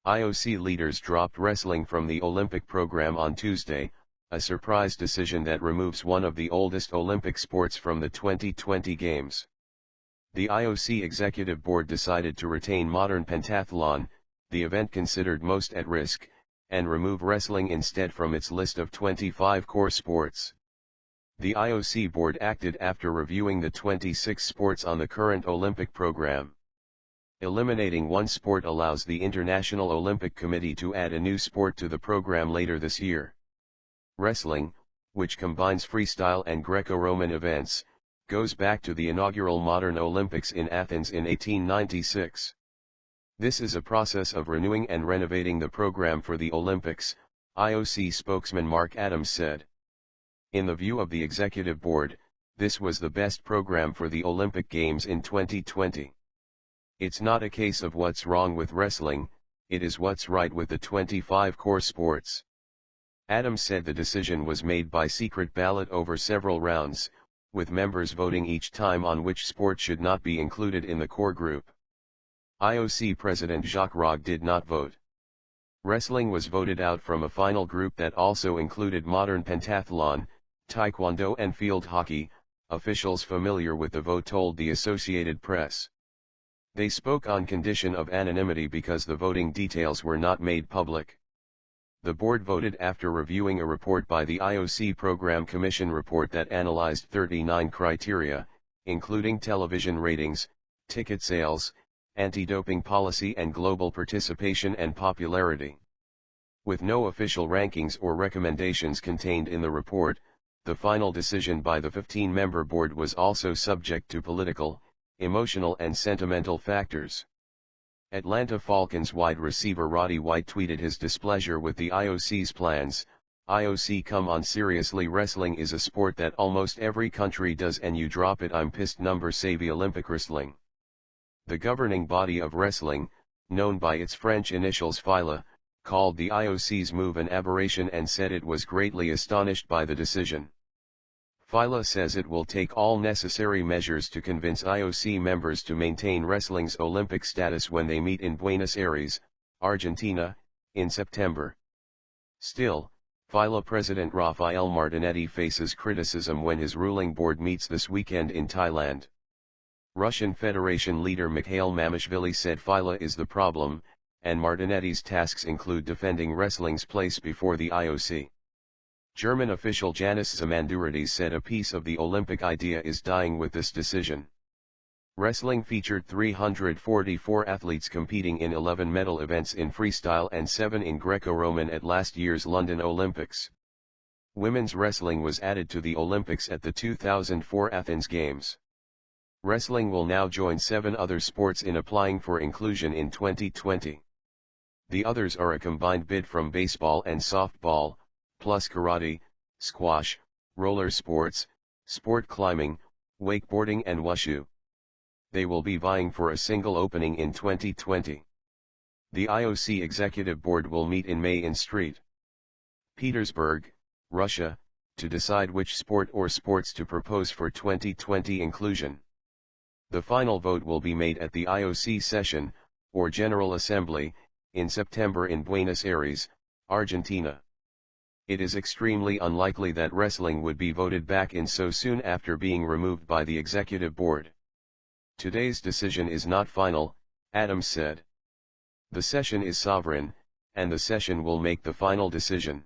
IOC leaders dropped wrestling from the Olympic program on Tuesday, a surprise decision that removes one of the oldest Olympic sports from the 2020 Games. The IOC Executive Board decided to retain modern pentathlon, the event considered most at risk, and remove wrestling instead from its list of 25 core sports. The IOC board acted after reviewing the 26 sports on the current Olympic program. Eliminating one sport allows the International Olympic Committee to add a new sport to the program later this year. Wrestling, which combines freestyle and Greco-Roman events, goes back to the inaugural Modern Olympics in Athens in 1896. This is a process of renewing and renovating the program for the Olympics, IOC spokesman Mark Adams said. In the view of the Executive Board, this was the best program for the Olympic Games in 2020. It's not a case of what's wrong with wrestling, it is what's right with the 25 core sports. Adams said the decision was made by secret ballot over several rounds, with members voting each time on which sport should not be included in the core group. IOC President Jacques Rogge did not vote. Wrestling was voted out from a final group that also included modern pentathlon, taekwondo and field hockey, officials familiar with the vote told the Associated Press. They spoke on condition of anonymity because the voting details were not made public. The board voted after reviewing a report by the IOC Program Commission report that analyzed 39 criteria, including television ratings, ticket sales, anti-doping policy and global participation and popularity. With no official rankings or recommendations contained in the report, the final decision by the 15-member board was also subject to political, emotional and sentimental factors. Atlanta Falcons wide receiver Roddy White tweeted his displeasure with the IOC's plans. IOC, come on, seriously, wrestling is a sport that almost every country does and you drop it, I'm pissed. Save Olympic Wrestling. The governing body of wrestling, known by its French initials FILA, called the IOC's move an aberration and said it was greatly astonished by the decision. FILA says it will take all necessary measures to convince IOC members to maintain wrestling's Olympic status when they meet in Buenos Aires, Argentina, in September. Still, FILA President Rafael Martinetti faces criticism when his ruling board meets this weekend in Thailand. Russian Federation leader Mikhail Mamashvili said FILA is the problem, and Martinetti's tasks include defending wrestling's place before the IOC. German official Janis Zamandouridis said a piece of the Olympic idea is dying with this decision. Wrestling featured 344 athletes competing in 11 medal events in freestyle and 7 in Greco-Roman at last year's London Olympics. Women's wrestling was added to the Olympics at the 2004 Athens Games. Wrestling will now join 7 other sports in applying for inclusion in 2020. The others are a combined bid from baseball and softball, plus karate, squash, roller sports, sport climbing, wakeboarding and wushu. They will be vying for a single opening in 2020. The IOC Executive Board will meet in May in St. Petersburg, Russia, to decide which sport or sports to propose for 2020 inclusion. The final vote will be made at the IOC session, or General Assembly, in September in Buenos Aires, Argentina. It is extremely unlikely that wrestling would be voted back in so soon after being removed by the Executive Board. Today's decision is not final, Adams said. The session is sovereign, and the session will make the final decision.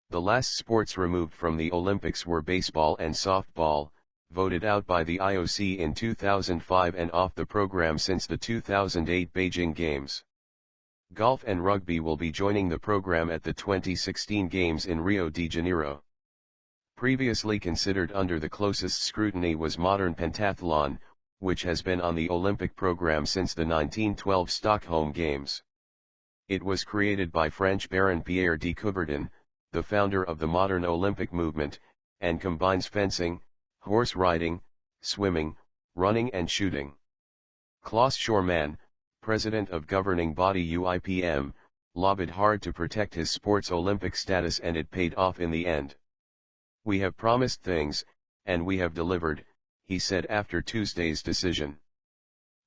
The last sports removed from the Olympics were baseball and softball, voted out by the IOC in 2005 and off the program since the 2008 Beijing Games. Golf and rugby will be joining the program at the 2016 Games in Rio de Janeiro. Previously considered under the closest scrutiny was modern pentathlon, which has been on the Olympic program since the 1912 Stockholm Games. It was created by French Baron Pierre de Coubertin, the founder of the modern Olympic movement, and combines fencing, horse riding, swimming, running and shooting. Klaus Schormann, president of governing body UIPM, lobbied hard to protect his sport's Olympic status and it paid off in the end. We have promised things, and we have delivered, he said after Tuesday's decision.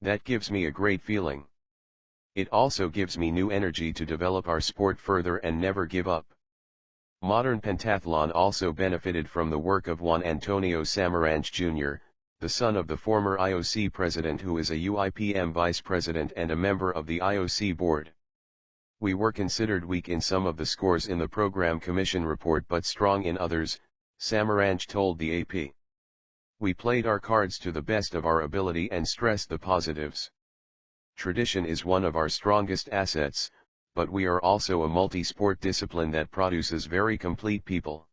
That gives me a great feeling. It also gives me new energy to develop our sport further and never give up. Modern pentathlon also benefited from the work of Juan Antonio Samaranch Jr., the son of the former IOC president who is a UIPM vice president and a member of the IOC board. We were considered weak in some of the scores in the program commission report but strong in others, Samaranch told the AP. We played our cards to the best of our ability and stressed the positives. Tradition is one of our strongest assets, but we are also a multi-sport discipline that produces very complete people.